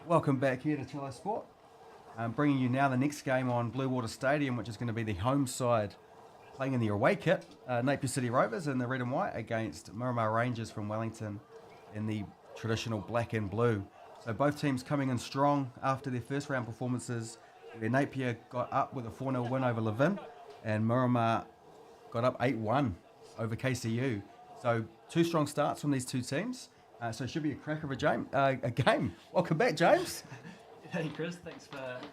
Welcome back here to Chilo Sport. I'm bringing you now the next game on Blue Water Stadium, which is going to be the home side playing in the away kit, Napier City Rovers in the red and white against Miramar Rangers from Wellington in the traditional black and blue. So both teams coming in strong after their first round performances, where Napier got up with a 4-0 win over Levin and Miramar got up 8-1 over KCU. So two strong starts from these two teams. So it should be a crack of a game. Welcome back, James. Hey Chris, thanks for having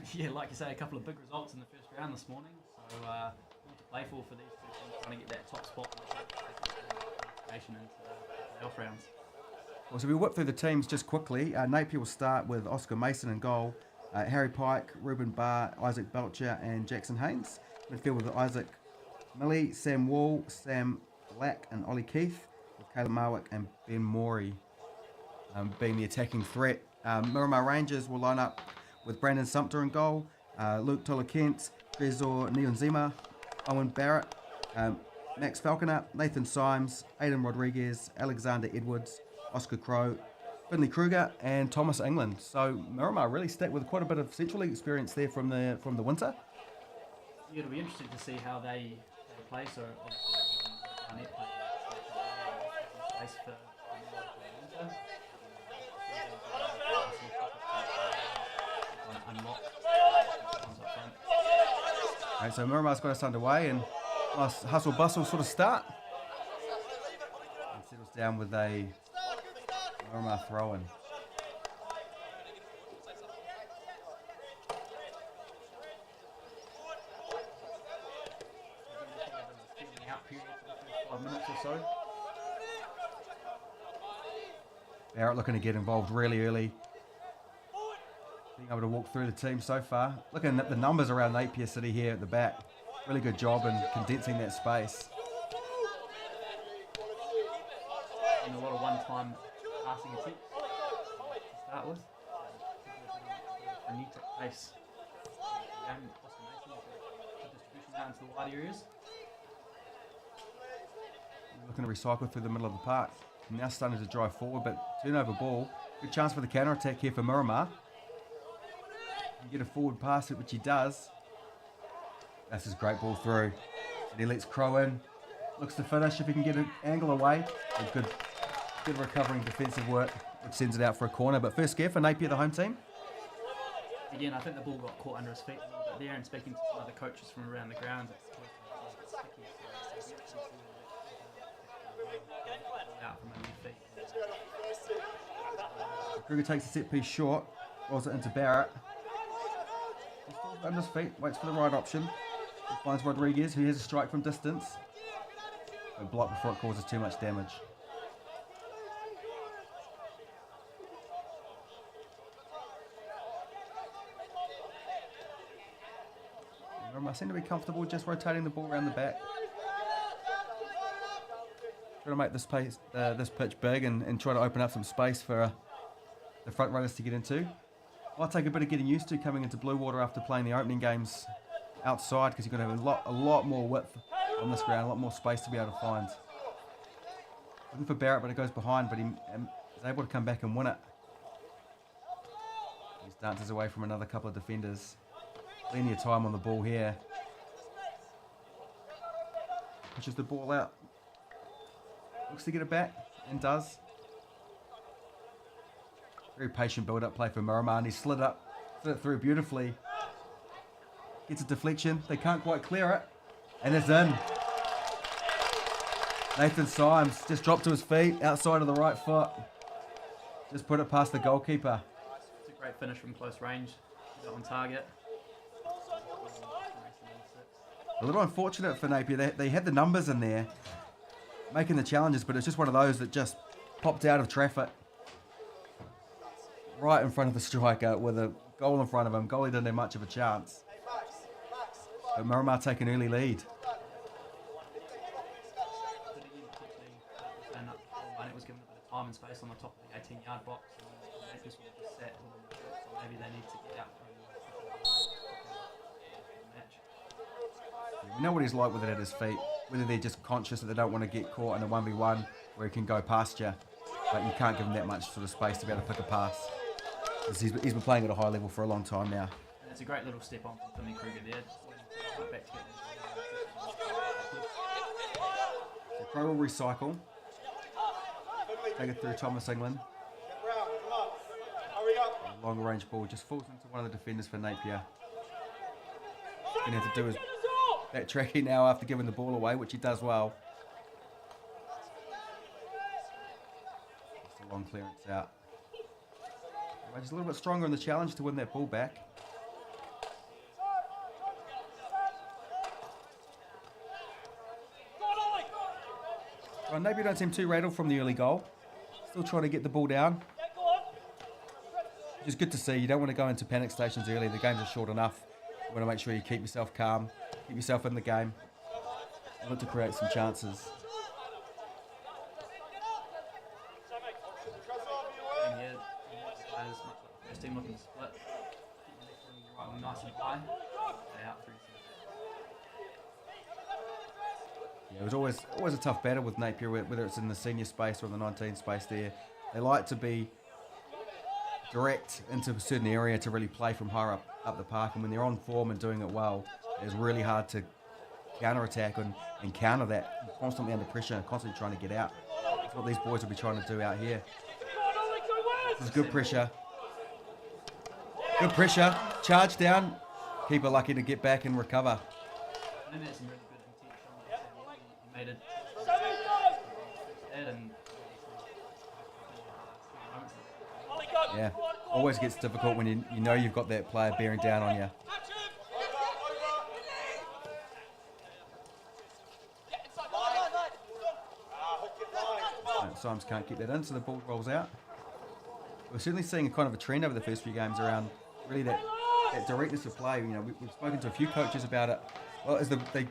me again. Like you say, a couple of big results in the first round this morning. So more to play for these two teams, trying to get that top spot into the playoff rounds. Well, so we'll whip through the teams just quickly. Napier will start with Oscar Mason in goal, Harry Pike, Ruben Barr, Isaac Belcher and Jackson Haynes. Midfield with Isaac Milley, Sam Wall, Sam Black and Ollie Keith, with Caleb Marwick and Ben Morey being the attacking threat. Miramar Rangers will line up with Brandon Sumter in goal, Luke Tola-Kent, Trezor Niyonzima, Owen Barrett, Max Falconer, Nathan Symes, Aidan Rodriguez, Alexander Edwards, Oscar Crow, Finley Kruger and Thomas England. So Miramar really stacked with quite a bit of Central League experience there from the winter. Yeah, it'll be interesting to see how they play. So Barnett plays for winter. Right, so Miramar's got us underway and nice hustle bustle sort of start. And settles down with a Miramar throw in. Minutes or so. Barrett looking to get involved really early. Being able to walk through the team so far. Looking at the numbers around Napier City here at the back. Really good job in condensing that space. And a lot of one-time passing attempts to start with. A neat pace. Oscar Mason with the distribution out into the wide areas. Looking to recycle through the middle of the park. Now starting to drive forward, but turnover ball. Good chance for the counter-attack here for Miramar. You get a forward pass, which he does. That's his great ball through. And he lets Crow in. Looks to finish if he can get an angle away. Good recovering defensive work, which sends it out for a corner. But first scare for Napier, the home team. Again, I think the ball got caught under his feet a little bit there, and speaking to some other coaches from around the ground, it's sticky. Out from under your feet. Kruger takes a set piece short, rolls it into Barrett. He falls under his feet, waits for the right option. He finds Rodriguez, who has a strike from distance. But blocked before it causes too much damage. I seem to be comfortable just rotating the ball around the back. Trying to make this pitch big and try to open up some space for the front runners to get into. Might take a bit of getting used to coming into Blue Water after playing the opening games outside, because you're going to have a lot more width on this ground, a lot more space to be able to find. Looking for Barrett, but it goes behind, but he is able to come back and win it. He dances away from another couple of defenders. Plenty of time on the ball here. Pushes the ball out. Looks to get it back, and does. Very patient build-up play for Miramar, and he slid it through beautifully. Gets a deflection, they can't quite clear it, and it's in. Nathan Symes just dropped to his feet, outside of the right foot. Just put it past the goalkeeper. It's a great finish from close range. Got on target. A little unfortunate for Napier, they had the numbers in there, making the challenges, but it's just one of those that just popped out of traffic. Right in front of the striker with a goal in front of him. Goalie didn't have much of a chance. But Miramar take an early lead. It was given a bit of time and space on the top of the 18-yard box. And this was just set. Maybe they need to get out from the match. You know what he's like with it at his feet. Whether they're just conscious that they don't want to get caught in a 1v1 where he can go past you. but you can't give him that much sort of space to be able to pick a pass. 'Cause he's been playing at a high level for a long time now. And it's a great little step on from Finley Kruger there. Right back to get So Crow will recycle. Take it through Thomas England. A long range ball just falls into one of the defenders for Napier. He's going to have to do his backtracking now after giving the ball away, which he does well. Just a long clearance out. He's a little bit stronger in the challenge to win that ball back. Well, Napier don't seem too rattled from the early goal. Still trying to get the ball down. Which is good to see. You don't want to go into panic stations early. The games are short enough. You want to make sure you keep yourself calm, keep yourself in the game, and look to create some chances. And here, players, first team looking to split. Right one nice and high. They out through. Yeah, it was always a tough battle with Napier, whether it's in the senior space or in the 19 space there. They like to be direct into a certain area to really play from higher up the park, and when they're on form and doing it well, it's really hard to counter-attack and counter that, constantly under pressure, constantly trying to get out. That's what these boys will be trying to do out here. This is good pressure. Good pressure. Charge down. Keeper lucky to get back and recover. And then there's some really good intention. He made it. And Yeah, always gets difficult when you know you've got that player bearing down on you. Symes can't keep that in, so the ball rolls out. We're certainly seeing a kind of a trend over the first few games around really that directness of play. You know, we've spoken to a few coaches about it. Well, as they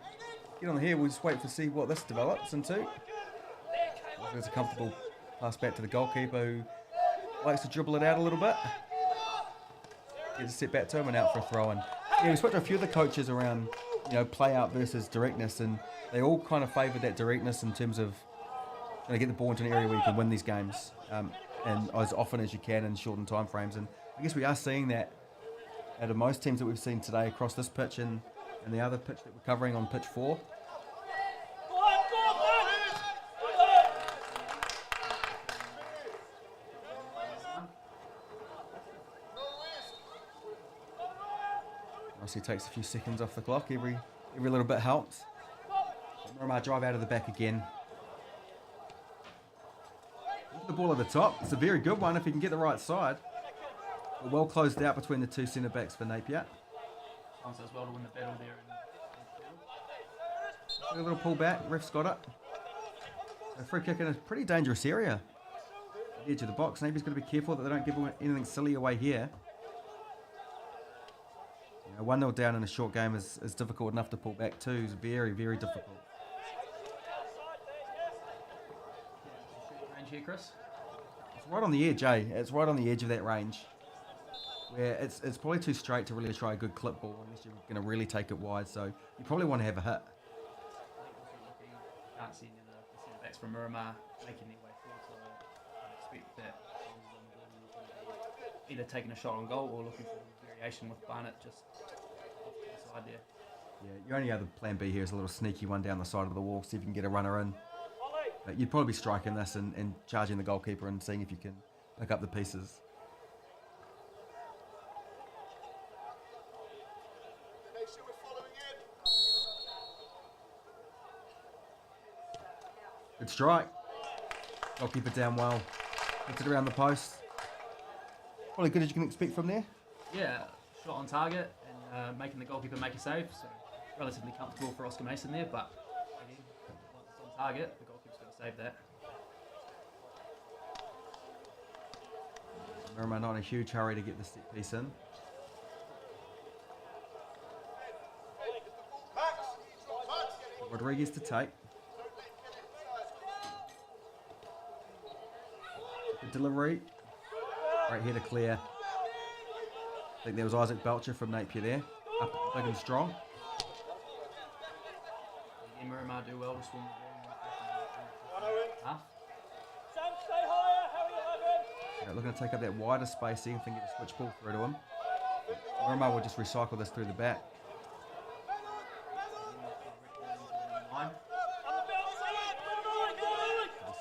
get on here, we'll just wait to see what this develops into. There's a comfortable pass back to the goalkeeper who likes to dribble it out a little bit. Gets a step back to him and out for a throw. And yeah, we spoke to a few of the coaches around, you know, play out versus directness, and they all kind of favoured that directness in terms of trying to get the ball into an area where you can win these games, and as often as you can in shortened time frames. And I guess we are seeing that out of most teams that we've seen today across this pitch and the other pitch that we're covering on pitch 4. Obviously takes a few seconds off the clock. Every little bit helps. Miramar drive out of the back again. The ball at the top. It's a very good one if he can get the right side. But well closed out between the two centre backs for Napier. Chance as well to win the battle there. A little pull back. Ref's got it. A free kick in a pretty dangerous area. At the edge of the box. Napier's got to be careful that they don't give anything silly away here. 1-0 down in a short game is difficult enough to pull back too. It's very, very difficult. Range here, Chris. It's right on the edge, eh? It's right on the edge of that range. Where it's probably too straight to really try a good clip ball unless you're going to really take it wide. So you probably want to have a hit. Can't see any of the centre backs from Miramar making their way forward, so I expect that either taking a shot on goal or looking for variation with Barnett just off to the side there. Yeah, your only other plan B here is a little sneaky one down the side of the wall, see if you can get a runner in. But you'd probably be striking this and charging the goalkeeper and seeing if you can pick up the pieces. Good strike. Goalkeeper down well. Puts it around the post. Probably good as you can expect from there. Yeah, shot on target and making the goalkeeper make a save. So relatively comfortable for Oscar Mason there, but again, once it's on target, the goalkeeper's got to save that. Miramar not in a huge hurry to get the set piece in. Rodriguez to take. Good delivery. Right here to clear. I think there was Isaac Belcher from Napier there. Up big and strong. Again, Miramar do well to swim the ball. Half. Looking to take up that wider space, see if they can get a switch ball through to him. Miramar will just recycle this through the back.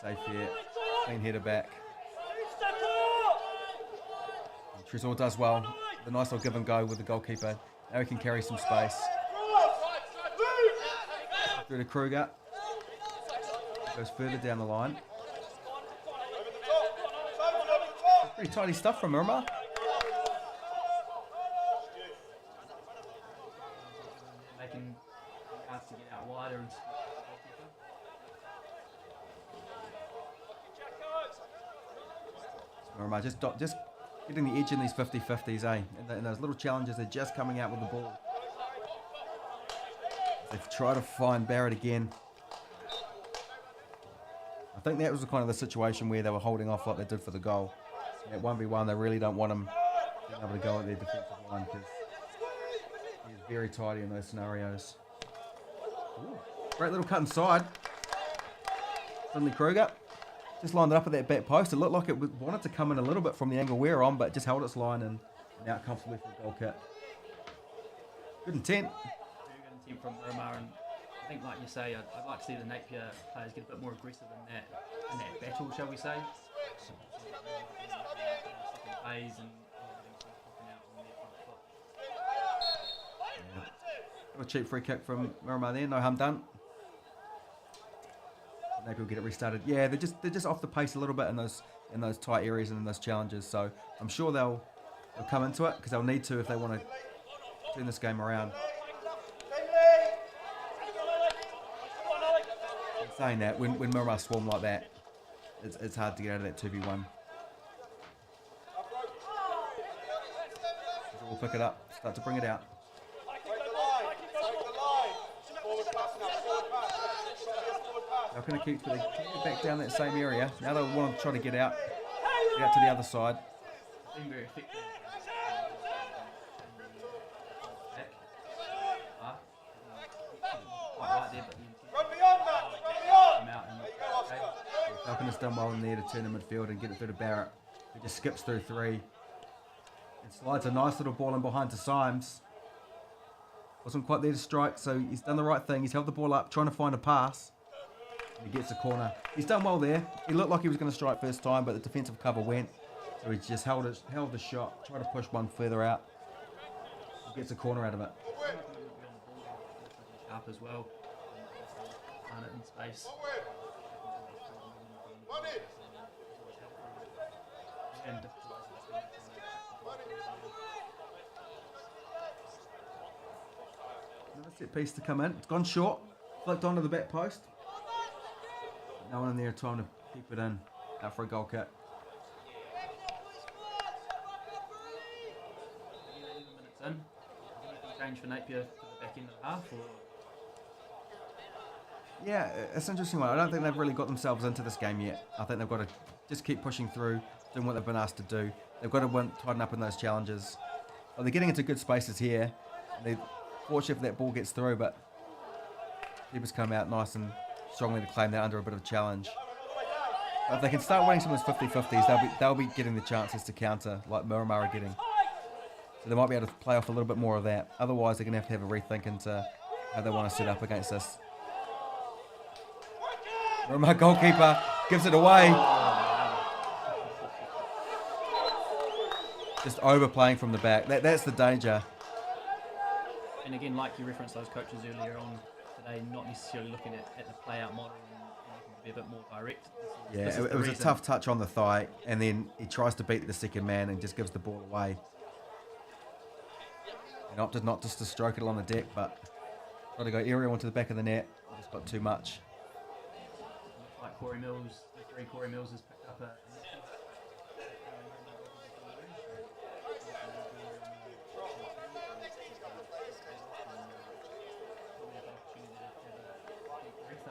Safe here. Clean header back. And Tresor does well. The nice little give and go with the goalkeeper. Now he can carry some space. Through to Kruger. Goes further down the line. Pretty tidy stuff from Miramar. Making chance to get out wider and Miramar just getting the edge in these 50-50s, eh? And those little challenges, they're just coming out with the ball. They've tried to find Barrett again. I think that was kind of the situation where they were holding off like they did for the goal. At 1v1, they really don't want him being able to go at their defensive line because he's very tidy in those scenarios. Ooh, great little cut inside. Suddenly Kruger just lined it up at that back post. It looked like it wanted to come in a little bit from the angle we're on, but just held its line and out comfortably for a goal kick. Good intent. Very good intent from Miramar, and I think, like you say, I'd like to see the Napier players get a bit more aggressive in that battle, shall we say? Plays and out on their front foot. A cheap free kick from Miramar there, no harm done. Napier will get it restarted. Yeah, they're just off the pace a little bit in those tight areas and in those challenges. So I'm sure they'll come into it because they'll need to if they want to turn this game around. In saying that, when Miramar swarm like that, it's hard to get out of that 2v1. We'll pick it up, start to bring it out. They're going to keep it back down that same area. Now they want to try to get out to the other side. Being very effective. Falcon has done well in there to turn in midfield and get it through to Barrett. He just skips through three. And slides a nice little ball in behind to Symes. Wasn't quite there to strike, so he's done the right thing. He's held the ball up, trying to find a pass. And he gets a corner. He's done well there. He looked like he was going to strike first time, but the defensive cover went. So he just held the shot, tried to push one further out. He gets a corner out of it. Sharp as well. Find it in space. Another set piece to come in. It's gone short. Flicked onto the back post. No one in there trying to keep it in. Out for a goal kick. 11 minutes in. Anything change for Napier for the back end of the half? Or? Yeah, it's an interesting one. I don't think they've really got themselves into this game yet. I think they've got to just keep pushing through, doing what they've been asked to do. They've got to tighten up in those challenges. Well, they're getting into good spaces here. They're fortunate if that ball gets through, but keepers come out nice and strongly to claim that under a bit of a challenge. But if they can start winning some of those 50-50s, they'll be getting the chances to counter like Miramar are getting. So they might be able to play off a little bit more of that. Otherwise, they're going to have a rethink into how they want to set up against this. Miramar goalkeeper gives it away. Just overplaying from the back. That's the danger. And again, like you referenced those coaches earlier on today, not necessarily looking at the play-out model and looking to be a bit more direct. Yeah, it was a tough touch on the thigh, and then he tries to beat the second man and just gives the ball away. And opted not just to stroke it along the deck, but tried to go aerial into the back of the net. Just got too much. Looks like Corey Mills, Corey Mills has picked up a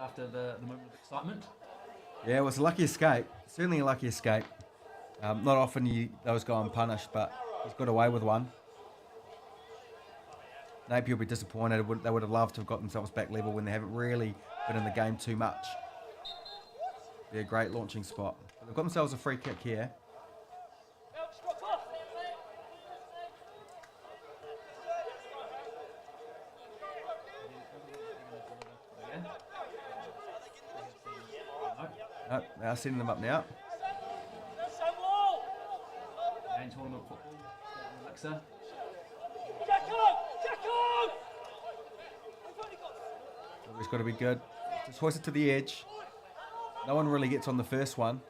after the moment of excitement. Yeah, it was a lucky escape. Certainly a lucky escape. Not often those go unpunished, but he's got away with one. Napier will be disappointed. They would have loved to have got themselves back level when they haven't really been in the game too much. Be a great launching spot. They've got themselves a free kick here. Nope, they are setting them up now. Main tournament football. Elixir. He's got to be good. Just hoist it to the edge. No one really gets on the first one.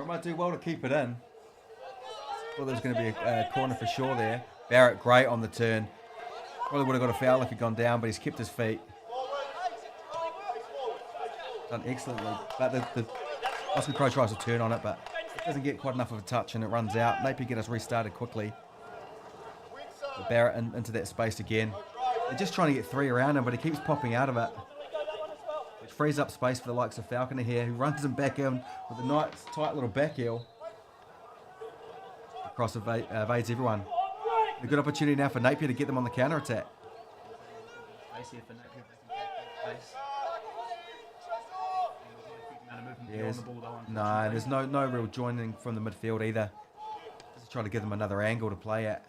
Might do well to keep it in. Thought there was going to be a corner for sure there. Barrett great on the turn. Probably would have got a foul if he'd gone down, but he's kept his feet. Done excellently. But the Oscar Crow tries to turn on it, but it doesn't get quite enough of a touch and it runs out. Napier get us restarted quickly. But Barrett into that space again. They're just trying to get three around him, but he keeps popping out of it. Which frees up space for the likes of Falconer here, who runs him back in with a nice, tight little back heel. Across evades everyone. A good opportunity now for Napier to get them on the counter attack. Yes. No, there's no real joining from the midfield either. Just trying to give them another angle to play at.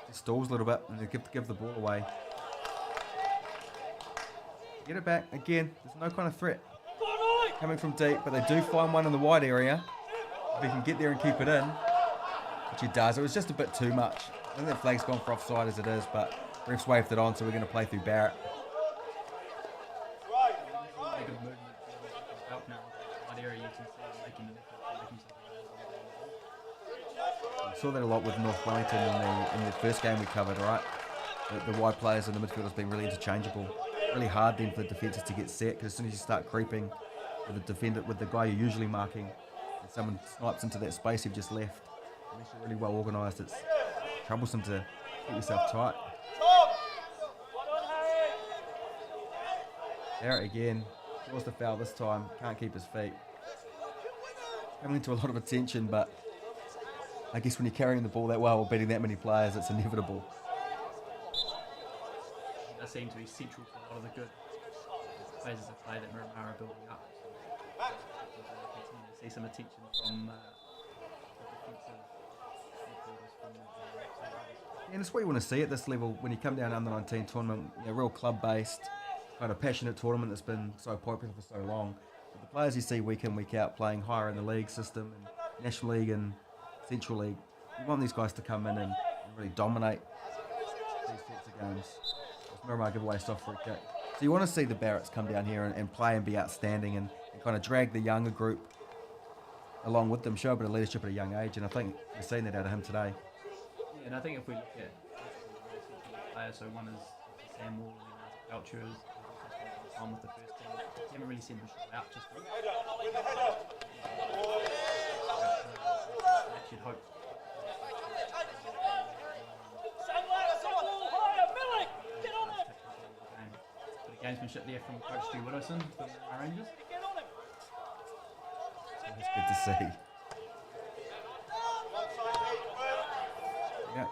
Just stalls a little bit and they give the ball away. Get it back again. There's no kind of threat coming from deep, but they do find one in the wide area. If he can get there and keep it in, which he does. It was just a bit too much. I think that flag's gone for offside as it is, but refs waved it on, so we're going to play through Barrett. We saw that a lot with North Wellington in the first game we covered, right? The wide players in the midfield has been really interchangeable. Really hard then for the defences to get set, because as soon as you start creeping with the defender, with the guy you're usually marking, and someone snipes into that space you've just left, unless you're really well organised, it's troublesome to keep yourself tight. Barrett again, draws the foul this time, can't keep his feet. Coming into a lot of attention, but I guess when you're carrying the ball that well or beating that many players, it's inevitable. That seemed to be central for a lot of the good phases of play that Miramar are building up. So continue to see some attention from the defensive midfielders from the and it's what you want to see at this level when you come down under 19 tournament, real club-based, kind of passionate tournament that's been so popular for so long. But the players you see week in, week out playing higher in the league system and National League and Central League, you want these guys to come in and really dominate these sorts of games. Miramar give away a soft free kick. So you want to see the Barretts come down here and play and be outstanding and kind of drag the younger group along with them, show a bit of leadership at a young age, and I think we're seeing that out of him today. Yeah, and I think if we look at players, so one is Sam Wall and Belcher is on with the first team. You haven't really seen them show out just yet. I should hope. Gamesmanship there from Coach Stu Widdowson for the Rangers. It's good to see. Yeah.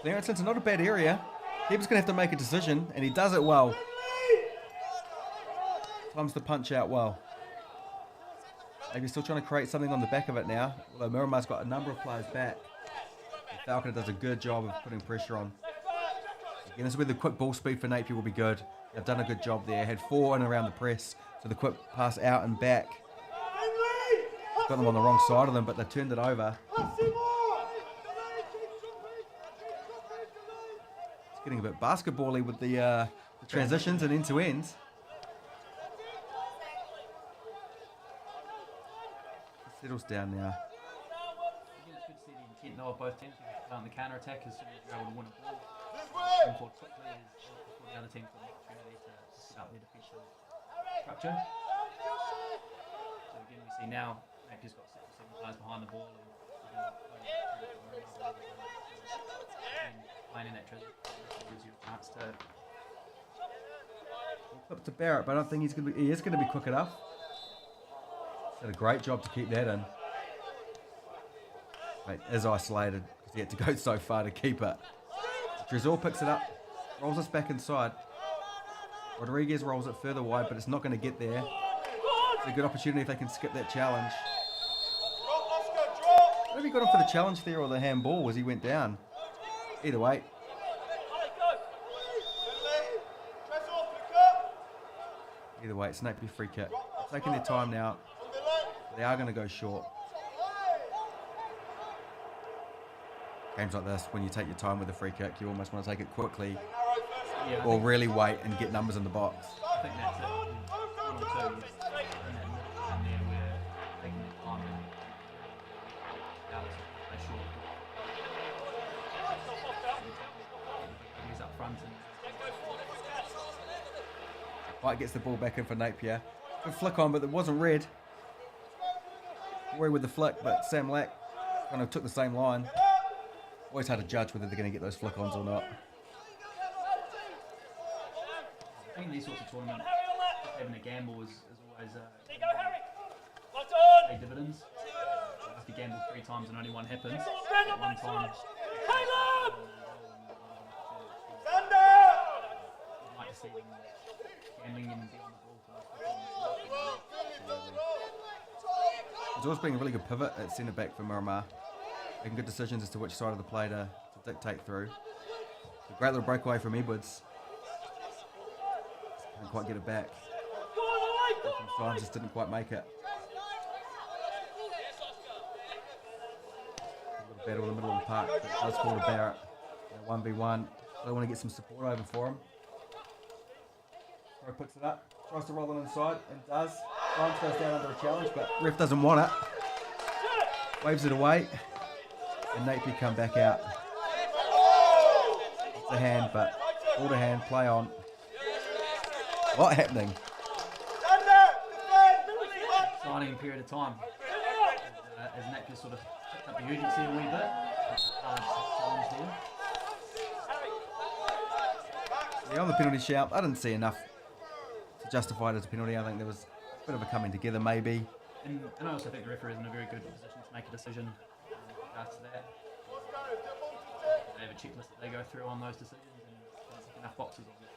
Clarence's not a bad area. Keeper's going to have to make a decision, and he does it well. Times the punch out well. Maybe still trying to create something on the back of it now, although Miramar's got a number of players back. Falconer does a good job of putting pressure on. Again, this is where the quick ball speed for Napier will be good. They've done a good job there. Had 4 in around the press, so the quick pass out and back. Got them on the wrong side of them, but they turned it over. It's getting a bit basketball-y with the transitions and end-to-ends. Settles down now. Again, it's good to see the intent though of both teams on the counter attack as soon as you're able to win a ball. Move forward quickly as before the other team's got an opportunity to set up their defensive structure. So again, we see now Napier's got 6 or 7 players behind the ball and playing in that transition gives you a chance to. Flip to Barrett, but I don't think he is going to be quick enough. Did a great job to keep that in. Mate, is isolated because he had to go so far to keep it. Drezor picks it up, rolls us back inside. Rodriguez rolls it further wide, but it's not going to get there. It's a good opportunity if they can skip that challenge. I don't know if he got him for the challenge there or the handball as he went down. Either way. Either way, it's Napier free kick. Taking their time now. They are going to go short. Games like this, when you take your time with a free kick, you almost want to take it quickly or really wait and get numbers in the box. I think that's it. One or two, in that middle and then we're taking the time and they're short. He's up front and White gets the ball back in for Napier. Good flick on, but it wasn't red. Roy with the flick, but Sam Lack kind of took the same line. Always hard to judge whether they're going to get those flick-ons or not. I think these sorts of tournaments, having a gamble is always pay dividends. If you gamble 3 times and only one happens, at one time, I'd like to see them gambling and be on the ball. There's always been a really good pivot at centre-back for Miramar. Making good decisions as to which side of the play to dictate through. A great little breakaway from Edwards. Can't quite get it back. Sometimes just didn't quite make it. A little battle in the middle of the park, but it does fall to Barrett. 1v1. They want to get some support over for him. Pro picks it up, tries to roll it inside, and does. Grimes goes down under a challenge, but ref doesn't want it. Waves it away, and Napier come back out. It's a hand, but all to hand, play on. What happening? Exciting period of time. As Napier sort of picked up the urgency a wee bit. Challenge there. Yeah, on the penalty shout, I didn't see enough to justify it as a penalty. I think there was a bit of a coming together, maybe. And I also think the referee is in a very good position to make a decision after that. They have a checklist that they go through on those decisions and there's enough boxes, obviously.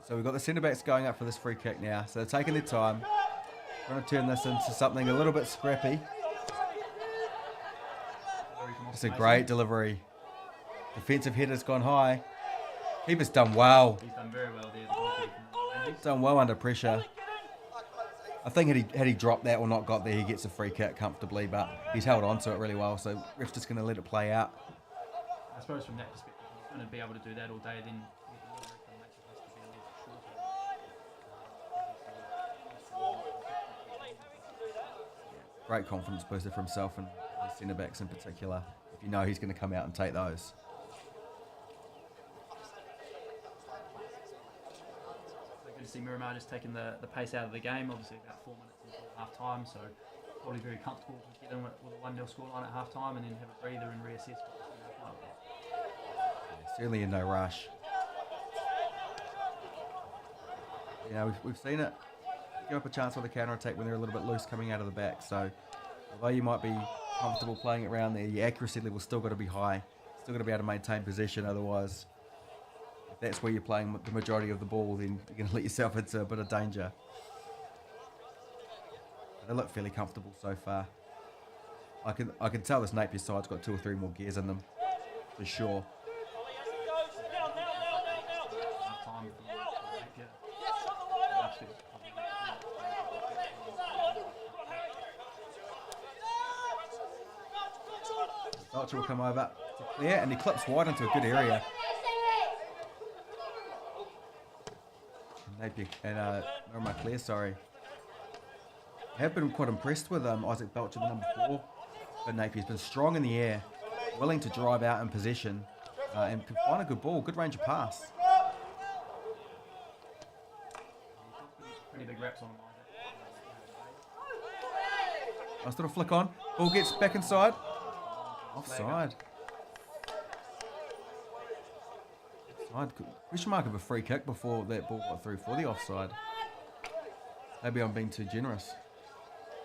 So we've got the centre-backs going up for this free kick now. So they're taking their time. Trying to turn this into something a little bit scrappy. It's a great delivery. Defensive header's gone high. Keeper's done well. He's done very well there. Done well under pressure. I think had he dropped that or not got there, he gets a free kick comfortably, but he's held on to it really well, so ref's just going to let it play out. I suppose from that perspective, if he's going to be able to do that all day, then the delivery from Napier has to be a little shorter. Great confidence booster for himself and his centre-backs in particular, if you know he's going to come out and take those. Good to see Miramar just taking the pace out of the game. Obviously about 4 minutes until half time, so probably very comfortable to get in with a 1-0 scoreline at half time and then have a breather and reassess. Certainly in no rush. You know, we've seen it give up a chance for the counter attack when they're a little bit loose coming out of the back. So although you might be comfortable playing it around there, your accuracy level's still got to be high. Still got to be able to maintain possession. Otherwise, if that's where you're playing the majority of the ball, then you're going to let yourself into a bit of danger. But they look fairly comfortable so far. I can tell this Napier side's got 2 or 3 more gears in them, for sure. Belcher will come over to clear, and he clips wide into a good area. Napier and Miramar clear, sorry. I have been quite impressed with Isaac Belcher, the number 4. But Napier's been strong in the air, willing to drive out in possession, and can find a good ball, good range of pass. Pretty big reps on him. Nice little flick on. Ball gets back inside. Offside. Question mark of a free kick before that ball got through for the offside. Maybe I'm being too generous.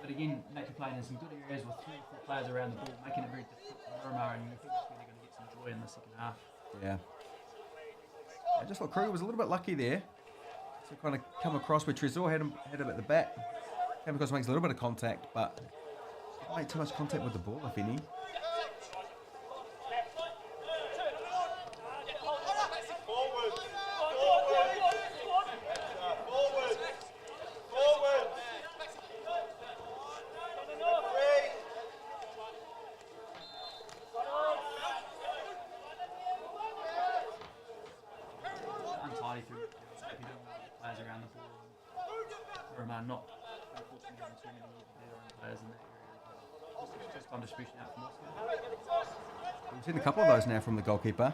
But again, Napier playing in some good areas with 3 or 4 players around the ball, making it very difficult for Miramar, and I think that's where they're going to get some joy in the second half. Yeah. I just thought Kruger was a little bit lucky there. So kind of come across where Trezor had him at the back. Came across, makes a little bit of contact, but didn't make too much contact with the ball, if any. not unfortunately having too many veteran players in that area as well. Just on distribution out from Oscar. We've seen a couple of those now from the goalkeeper.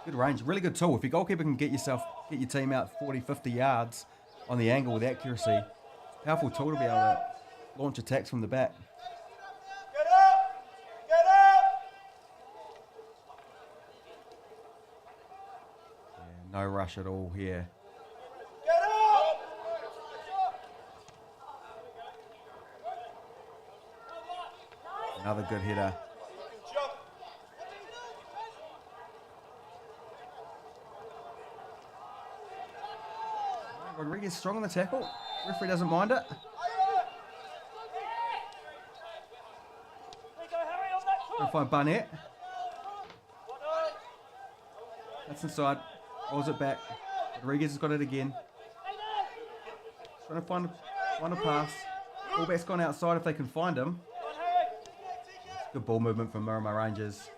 Good range, really good tool. If your goalkeeper can get your team out 40, 50 yards on the angle with accuracy, powerful tool to be able to launch attacks from the back. Yeah, no rush at all here. Another good header. Rodriguez strong on the tackle. Referee doesn't mind it. Trying to find Barnett. That's inside. Rolls it back. Rodriguez has got it again. Trying to find a pass. Fullback's gone outside if they can find him. Good ball movement from Miramar Rangers.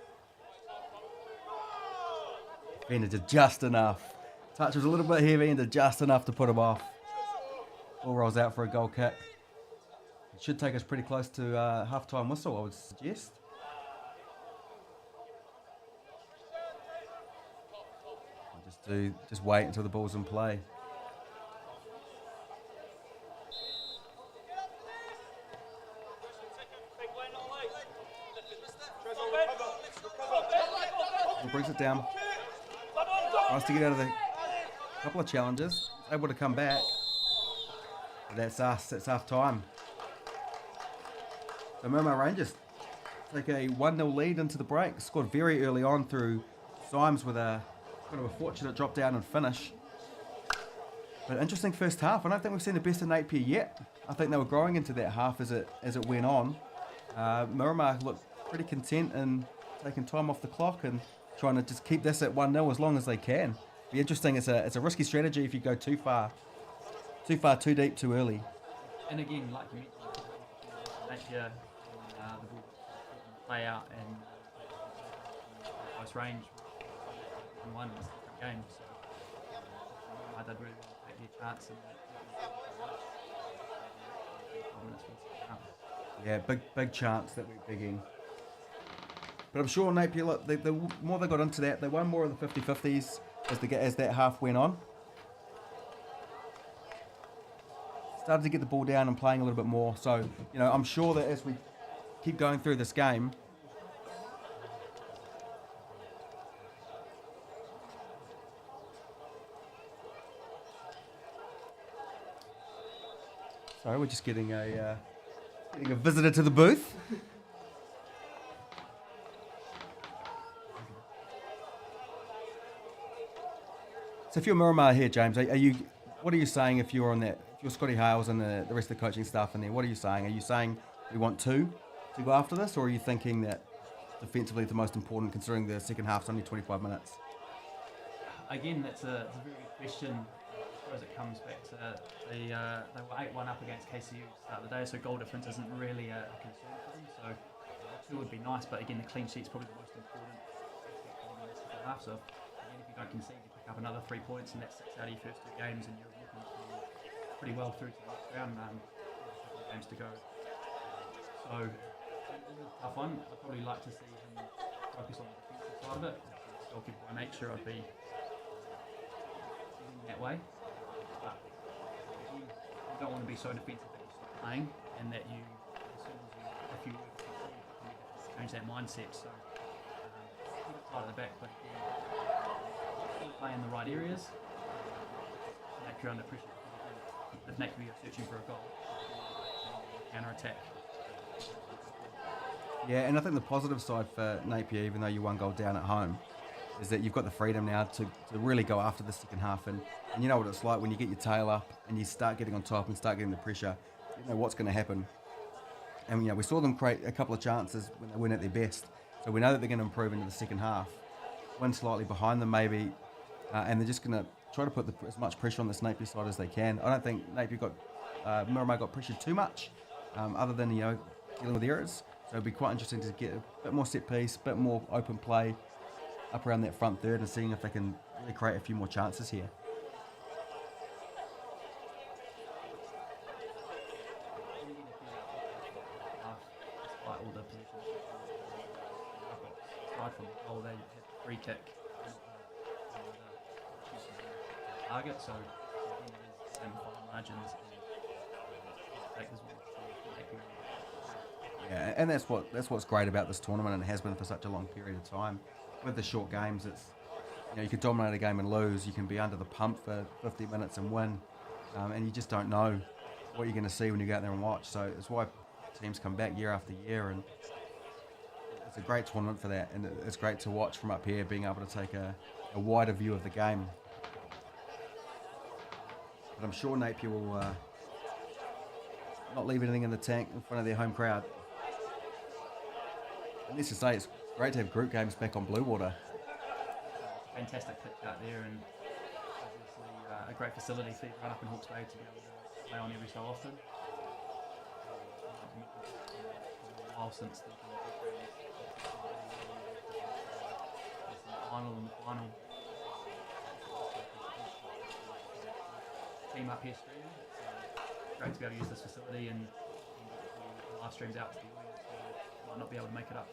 Defender did just enough. Touch was a little bit heavy and did just enough to put him off. Ball rolls out for a goal kick. It should take us pretty close to half-time whistle, I would suggest. Just wait until the ball's in play. He brings it down. Tries to get out of the couple of challenges. Able to come back. But that's us. That's half time. So Miramar Rangers take a 1-0 lead into the break. Scored very early on through Symes with a kind of a fortunate drop down and finish. But interesting first half. I don't think we've seen the best of Napier yet. I think they were growing into that half as it went on. Miramar looked pretty content in taking time off the clock and trying to just keep this at 1-0 as long as they can. Be interesting. It's a risky strategy if you go too far, too deep, too early. And again, like you mentioned, Napier, the ball play out and close range and one game. So I did really well to take their chance and yeah, big chance that we're digging. But I'm sure Napier, look, the more they got into that, they won more of the 50-50s as that half went on. Started to get the ball down and playing a little bit more. So, I'm sure that as we keep going through this game, sorry, we're just getting a visitor to the booth. So if you're Miramar here, James, what are you saying if you're Scotty Hales and the rest of the coaching staff in there? What are you saying? Are you saying we want two to go after this, or are you thinking that defensively the most important, considering the second half's only 25 minutes? Again, that's a very good question. I suppose it comes back to they were 8-1 up against KCU to start the day, so goal difference isn't really a concern for them. So two would be nice, but again, the clean sheet's probably the most important in the second half. So again, if you don't concede, you pick up another 3 points, and that's 6 out of your first 2 games, and you're looking pretty well through to the next round. Games to go. So tough one. I'd probably like to see him focus on the defensive side of it. Goalkeeper by nature, I'd be that way. But you don't want to be so defensive that you stop playing, and that you, as soon as if you change that mindset. So keep it tight at the back, but play in the right areas. Napier under pressure. If Napier are searching for a goal, counter attack. Yeah, and I think the positive side for Napier, even though you 1 goal down at home, is that you've got the freedom now to really go after the second half. And you know what it's like when you get your tail up and you start getting on top and start getting the pressure. You know what's going to happen. And we saw them create a couple of chances when they weren't at their best. So we know that they're going to improve into the second half. Win slightly behind them maybe, and they're just going to try to put as much pressure on this Napier side as they can. I don't think Miramar got pressured too much, other than dealing with errors. So it'd be quite interesting to get a bit more set piece, a bit more open play up around that front third, and seeing if they can really create a few more chances here. aside from the goal, they had the free kick. Target, so again, it is the same fine margins. Yeah, and that's what's great about this tournament, and it has been for such a long period of time. With the short games, it's you could dominate a game and lose. You can be under the pump for 50 minutes and win, and you just don't know what you're going to see when you go out there and watch. So it's why teams come back year after year, and it's a great tournament for that. And it's great to watch from up here, being able to take a wider view of the game. But I'm sure Napier will not leave anything in the tank in front of their home crowd. And needless to say, it's great to have group games back on Blue Water. Fantastic pitch out there, and obviously a great facility for you right up in Hawke's Bay to be able to play on every so often. It's been a while since the final team up here streaming. It's great to be able to use this facility and the live streams out to the audience who might not be able to make it up.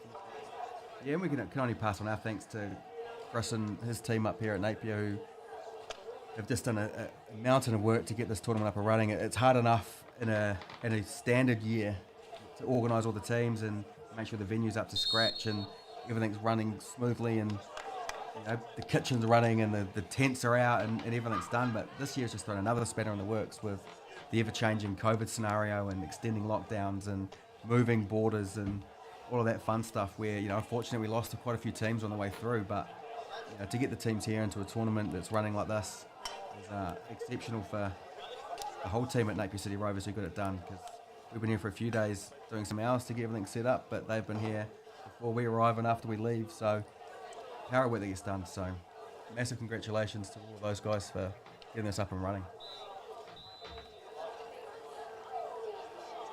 Yeah, and we can only pass on our thanks to Chris and his team up here at Napier, who have just done a mountain of work to get this tournament up and running. It's hard enough in a standard year to organise all the teams and make sure the venue's up to scratch and everything's running smoothly, and the kitchen's running and the tents are out and everything's done. But this year's just thrown another spanner in the works with the ever-changing COVID scenario and extending lockdowns and moving borders and all of that fun stuff, where unfortunately we lost quite a few teams on the way through, but to get the teams here into a tournament that's running like this is exceptional for the whole team at Napier City Rovers who got it done, because we've been here for a few days doing some hours to get everything set up, but they've been here before we arrive and after we leave, so power work that gets done. So massive congratulations to all those guys for getting this up and running.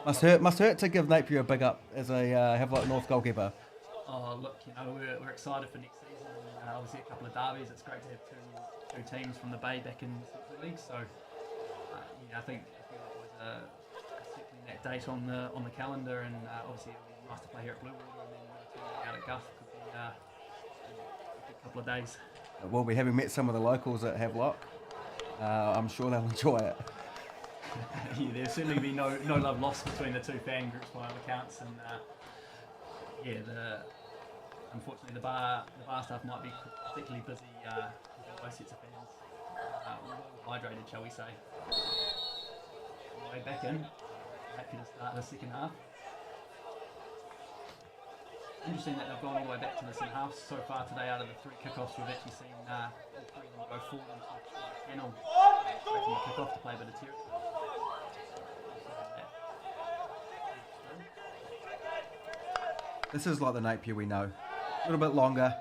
Must hurt to give Napier a big up as a Havelock North goalkeeper. Oh look, we're excited for next season. Obviously a couple of derbies. It's great to have two teams from the Bay back in Central League. So I think it was certainly that date on the calendar, and obviously it'll be nice to play here at Blue Water, and then out at Guff could be a good couple of days. Well, we having met some of the locals at Havelock. I'm sure they'll enjoy it. Yeah, there'll certainly be no love lost between the two fan groups by all accounts, and unfortunately the bar staff might be particularly busy with both sets of fans. Well hydrated, shall we say. Way back in, happy to start the second half. Interesting that they've gone all the way back to the second half so far today. Out of the three kickoffs, we've actually seen all three of them go forward into the channel straight from the kickoff to play a bit of territory. This is like the Napier we know. A little bit longer,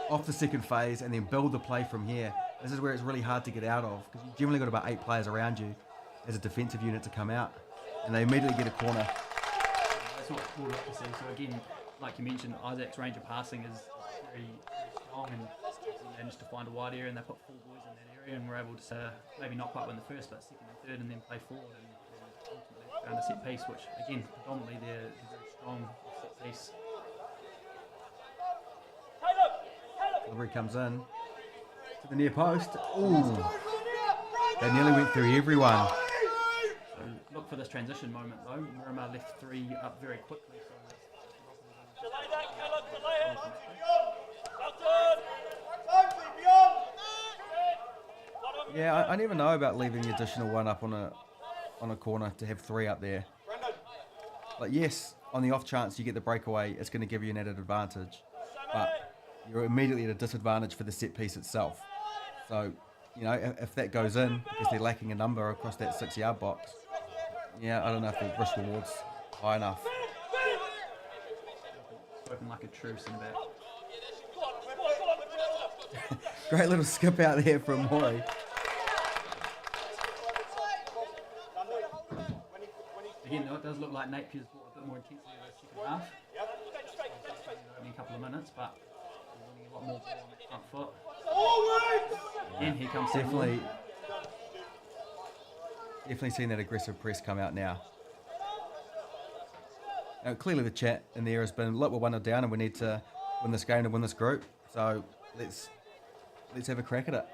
off the second phase, and then build the play from here. This is where it's really hard to get out of, because you've generally got about 8 players around you as a defensive unit to come out, and they immediately get a corner. That's what we'll look to see. So again, like you mentioned, Isaac's range of passing is very, very strong, and he managed to find a wide area, and they put 4 boys in that area, and we're able to maybe not quite win the first, but second and third, and then play forward, and ultimately found a set piece, which again, predominantly they're very strong set piece. Delivery comes in to the near post. Ooh, they nearly went through everyone. So look for this transition moment though. Miramar left 3 up very quickly. Yeah, I never know about leaving the additional 1 up on a corner to have 3 up there. Like, yes, on the off chance you get the breakaway, it's going to give you an added advantage, but you're immediately at a disadvantage for the set piece itself. So, if that goes in because they're lacking a number across that 6-yard box, yeah, I don't know if the risk reward's high enough. Spoken like a true centre-back. Great little skip out there from Maury. Again, though, it does look like Napier's brought a bit more intensity in the second half. Only a couple of minutes, but we're winning a lot more ball on that front foot. Again, here comes Definitely seeing that aggressive press come out now. Now, clearly the chat in there has been, look, we're 1-0 down and we need to win this game to win this group. So let's have a crack at it.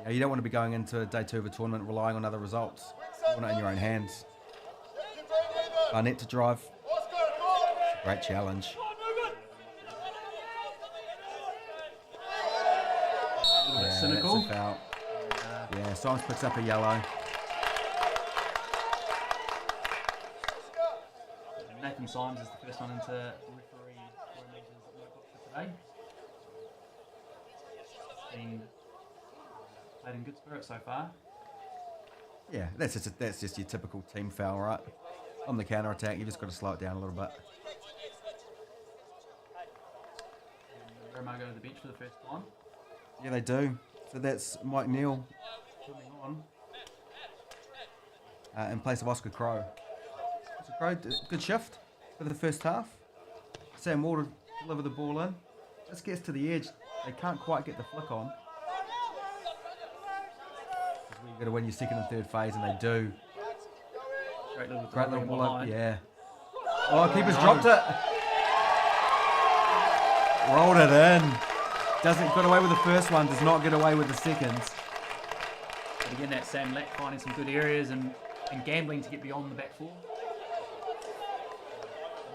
You don't want to be going into day 2 of a tournament relying on other results. You want it in your own hands. Barnett to drive. Great challenge. Cynical. That's a foul. Yeah, Simons picks up a yellow. Nathan Symes is the first one into referee notebook for today. Been played in good spirit so far. Yeah, that's just your typical team foul, right? On the counter attack, you just got to slow it down a little bit. Miramar go to the bench for the first time. Yeah, they do. So that's Mike Neal Coming on. in place of Oscar Crowe. Oscar Crowe, good shift for the first half. Sam Wall to deliver the ball in. This gets to the edge. They can't quite get the flick on. You've got to win your second and third phase, and they do. Great little ball up. Yeah. Oh, keeper's dropped it. Rolled it in. Got away with the first one, does not get away with the seconds. But again, that Sam Lack finding some good areas and gambling to get beyond the back four.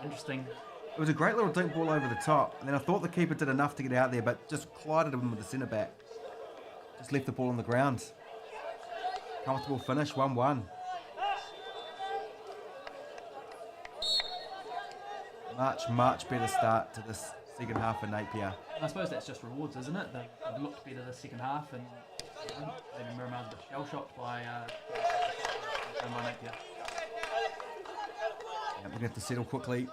Interesting. It was a great little deep ball over the top, and then I thought the keeper did enough to get out there, but just collided him with the centre back. Just left the ball on the ground. Comfortable finish, 1-1. Much better start to this second half for Napier. And I suppose that's just rewards, isn't it? They've looked better the second half, and maybe Miramar's a bit shell-shocked by Napier. Yeah, we're going to have to settle quickly.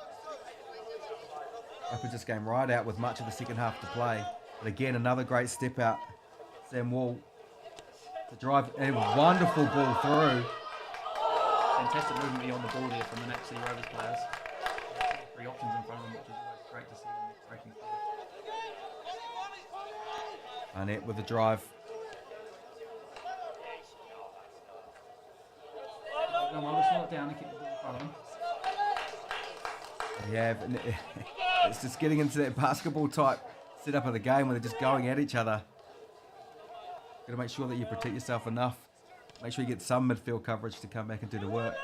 Opens this game right out with much of the second half to play. But again, another great step out. Sam Wall to drive a wonderful ball through. Fantastic movement beyond the ball there from the next Rovers players. 3 options in front of them, which is always great to see them breaking forward. Arnett with the drive. We'll slow it down and keep the ball in front of them. Yeah, but it's just getting into that basketball type setup of the game where they're just going at each other. Got to make sure that you protect yourself enough. Make sure you get some midfield coverage to come back and do the work.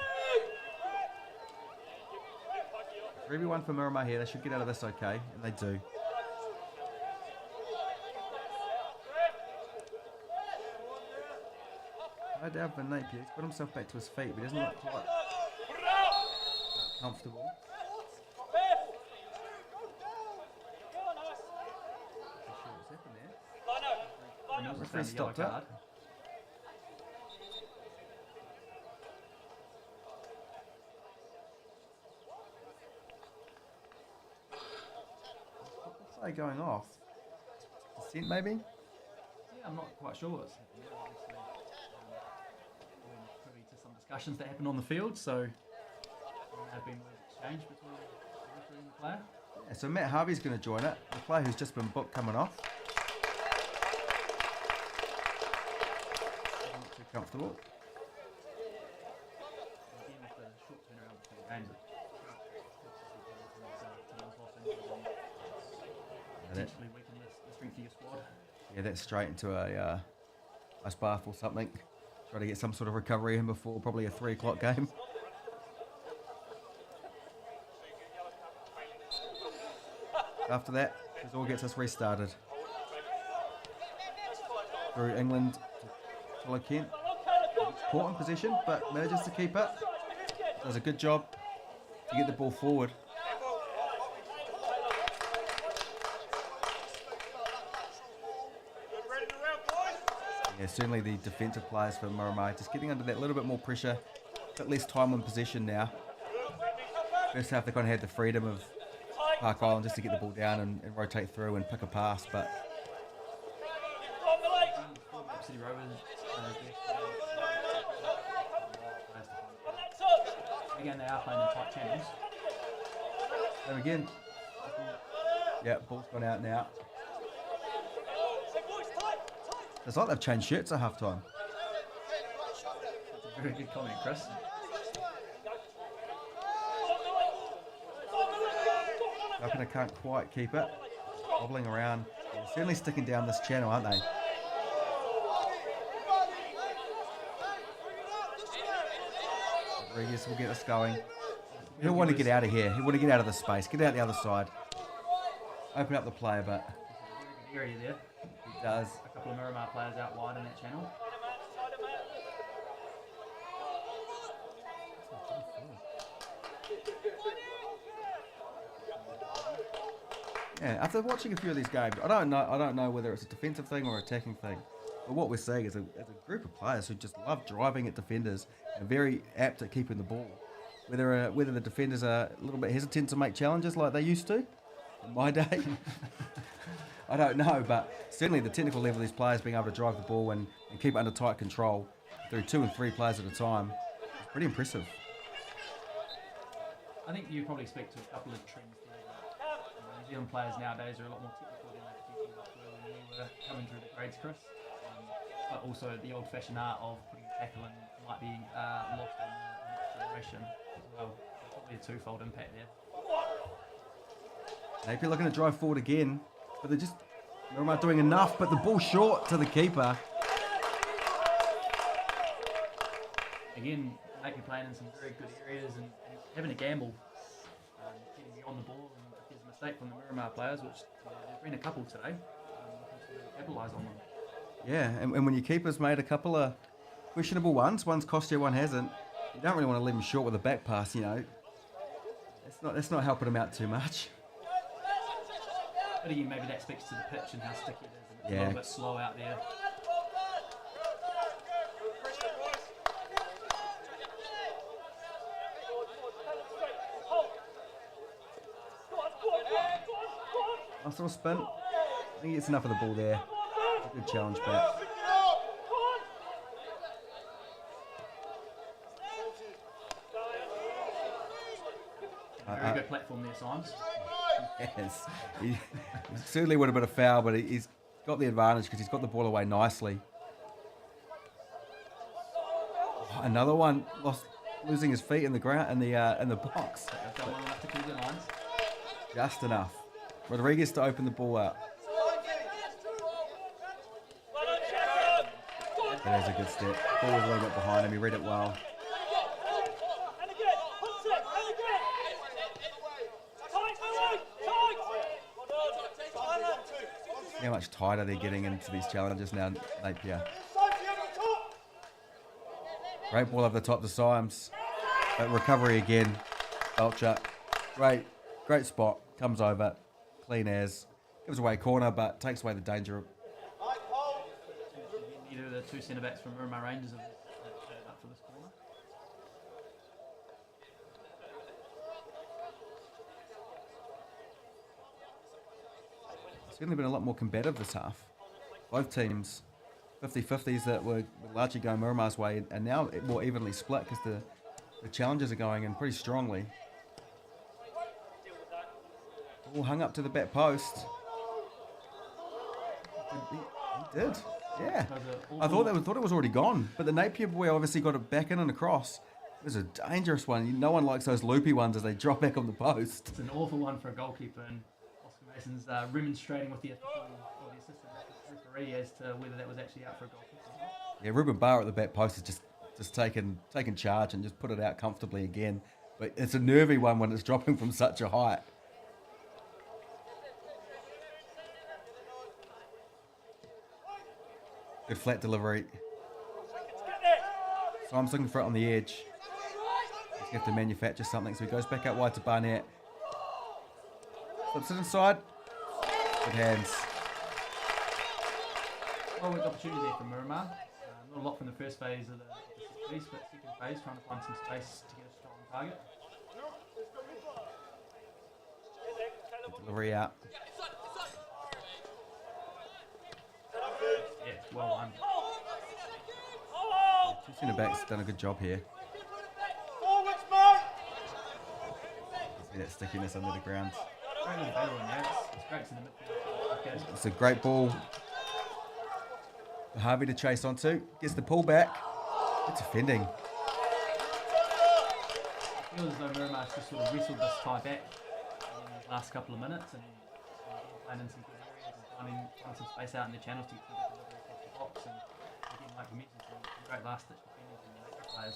For everyone for Miramar here, they should get out of this okay, and they do. No doubt for Napier, he's got himself back to his feet, but he doesn't look quite comfortable. Referee stopped it. What's that going off? Descent maybe? Yeah, I'm not quite sure what's happening. Obviously, we're privy to some discussions that happened on the field, so there have been words exchanged between the referee and the player. Yeah, so Matt Harvey's going to join it, the player who's just been booked coming off. Not too comfortable. Again, with the short turnaround between games, potentially weaken the strength of your squad. Yeah, that's straight into a ice bath or something. Try to get some sort of recovery in before probably a 3 o'clock game. After that, this all gets us restarted. Through England to Tolo Kent. Caught in possession, but manages to keep it. Does a good job to get the ball forward. Yeah, certainly the defensive players for Miramar just getting under that little bit more pressure, a bit less time on possession now. First half they kind of had the freedom of Park Island just to get the ball down and rotate through and pick a pass, but City Rovers, again, they are playing in tight channels. then again, yeah, ball's gone out now. It's like they've changed shirts at half time. That's a very good comment, Chris. I can't quite keep it. wobbling around. They're certainly sticking down this channel, aren't they? Rodriguez will get us going. He'll want to get out of here. He'll want to get out of the space. Get out the other side. Open up the play a bit. Good area there. He does. A couple of Miramar players out wide in that channel. Yeah, after watching a few of these games, I don't know whether it's a defensive thing or attacking thing. But what we're seeing is a group of players who just love driving at defenders and very apt at keeping the ball. Whether the defenders are a little bit hesitant to make challenges like they used to in my day, I don't know. But certainly the technical level of these players being able to drive the ball and keep it under tight control through 2 and 3 players at a time is pretty impressive. I think you probably speak to a couple of trends there. New Zealand players nowadays are a lot more technical than they potentially were when we were coming through the grades, Chris. But also the old-fashioned art of putting a tackle in might be lost in the next generation as well. Probably a twofold impact there. Napier looking to drive forward again, but they're just not doing enough. But the ball short to the keeper. Again, Napier playing in some very good areas and having a gamble, getting beyond the ball. And if there's a mistake from the Miramar players, which there's been a couple today, capitalise on them. Yeah, and when your keeper's made a couple of questionable ones cost you, one hasn't, you don't really want to leave him short with a back pass, you know. That's not helping him out too much. But again, maybe that speaks to the pitch and how sticky it is, and it's a Yeah. little bit slow out there. Nice little spin. I think he gets enough of the ball there. Good challenge back. Very good platform there, Symes. Yes. He certainly would have been a foul, but he's got the advantage because he's got the ball away nicely. Oh, another one losing his feet in the ground in the box. They've done well enough to keep their lines. Just enough. Rodriguez to open the ball out. That is a good step. Ball was a little bit behind him. He read it well. How much tighter they're getting into these challenges now, Napier. Great ball over the top to Symes. Recovery again. Belcher. Great spot. Comes over. Clean as. Gives away a corner, but takes away the danger. Neither of the two centre-backs from Miramar Rangers have turned up for this corner. It's certainly been a lot more combative this half. Both teams, 50-50s that were largely going Miramar's way, and now more evenly split because the challenges are going in pretty strongly. All hung up to the back post. He did, yeah. I thought it was already gone, but the Napier boy obviously got it back in and across. It was a dangerous one. No one likes those loopy ones as they drop back on the post. It's an awful one for a goalkeeper, and Oscar Mason's remonstrating with the official or the assistant referee as to whether that was actually out for a goalkeeper. Yeah, Ruben Barr at the back post has just taken charge and just put it out comfortably again. But it's a nervy one when it's dropping from such a height. Good flat delivery. Symes looking for it on the edge. He's going to have to manufacture something, so he goes back out wide to Barnett. Flips it inside. Good hands. Well, we've got opportunity there from Miramar. Not a lot from the first phase of the piece, but second phase, trying to find some space to get a strong target. Good delivery out. Yeah, well done. Two centre-backs done a good job here. See that stickiness under the ground. Great little battle in there. It's great to the midfield. Okay. It's a great ball for Harvey to chase onto. Gets the pull back. Good defending. It feels as though Miramar's just sort of wrestled this tie back in the last couple of minutes and playing in some good areas and finding some space out in the channels to get some good delivery across the box. And again, like you mentioned, some great last-ditch defenders and Napier players.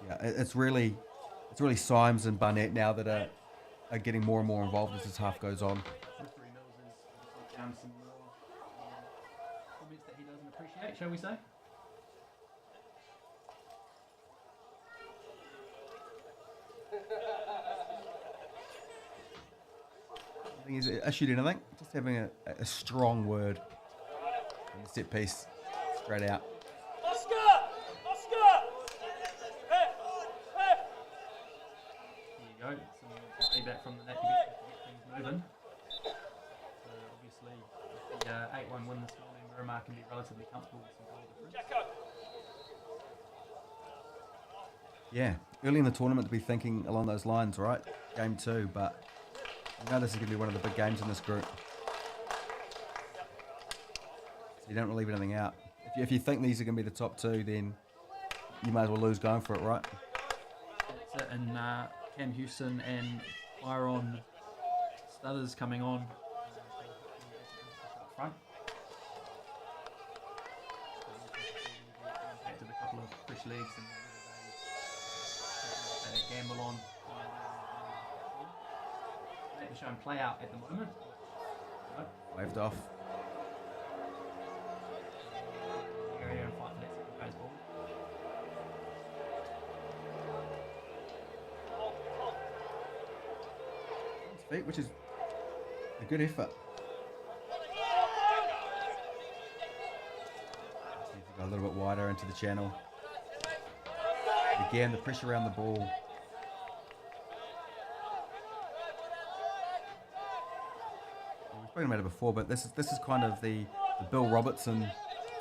Yeah, it's really Symes and Barnett now that are getting more and more involved as this half goes on. Referee Mills has obviously found some more comments that he doesn't appreciate, shall we say? I think he's issued anything. Just having a strong word in the set piece straight out. There you go. Some feedback from the Napier bench to get things moving. So obviously, with the 8-1 win this morning, Miramar can be relatively comfortable with some goal difference. Yeah, early in the tournament to be thinking along those lines, right? Game 2, but I know this is going to be one of the big games in this group. So you don't really leave anything out. If you think these are going to be the top 2, then you might as well lose going for it, right? That's it, and Cam Houston and Byron Stuthers coming on up front. Impacted a couple of fresh legs and that gamble on. They're showing play out at the moment. Waved off. Area and fight for that second phase ball. Feet, which is a good effort. See if we go a little bit wider into the channel. Again, the pressure around the ball. We've spoken about it before, but this is kind of the Bill Robertson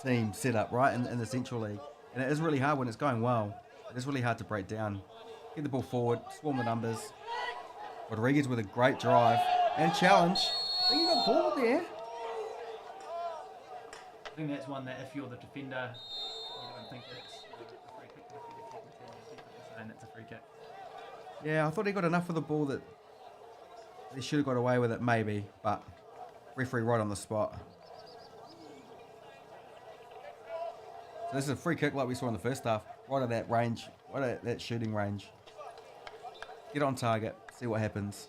team setup, right, in the Central League. And it is really hard when it's going well. It is really hard to break down. Get the ball forward, swarm the numbers. Rodriguez with a great drive and challenge. I think he got ball there. I think that's one that if you're the defender, you don't think it's a free kick. If you're the technical team, you're definitely saying it's a free kick. Yeah, I thought he got enough of the ball that he should have got away with it, maybe, but referee right on the spot. So this is a free kick like we saw in the first half, right at that range, right at that shooting range. Get on target, see what happens.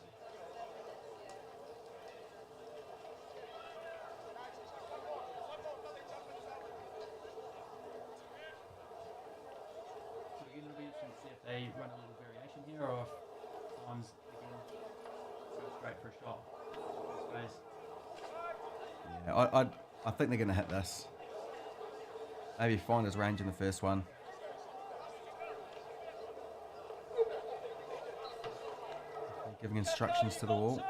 So again, it'll be interesting to see if they run a little variation here or if Symes again goes straight for a shot. Space. Yeah, I think they're going to hit this. Maybe find his range in the first one. Giving instructions to the wall.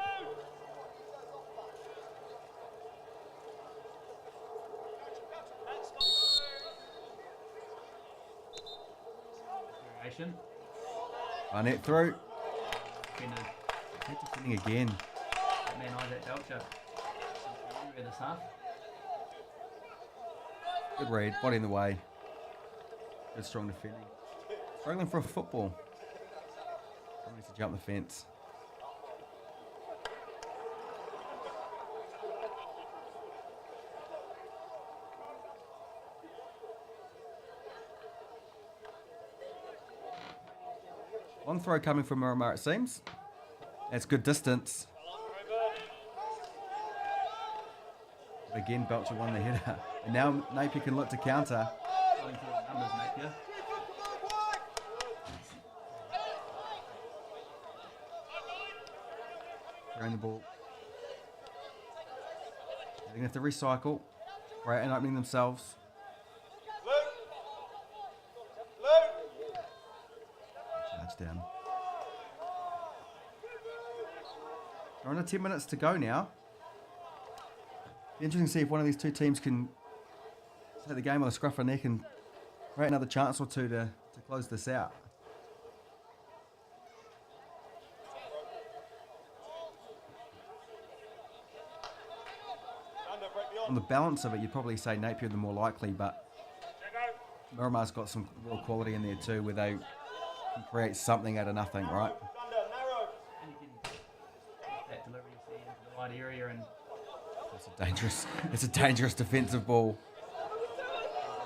Variation. Barnett through. Defended. Good defending again. That man Isaac Belcher. Everywhere this half. Good read, body in the way. Good strong defending. Struggling for a football. Someone needs to jump the fence. One throw coming from Miramar, it seems. That's good distance. But again, Belcher won the header. And now Napier can look to counter. Going for the numbers, Napier. Throwing the ball. They're going to have to recycle. Right, and opening themselves. Charge down. We're on 10 minutes to go now. Be interesting to see if one of these two teams can take the game on the scruff of the neck and create another chance or two to close this out. On the balance of it, you'd probably say Napier the more likely, but Miramar's got some real quality in there too, where they can create something out of nothing, right? And you can that delivery you see into the wide area and It's a dangerous defensive ball.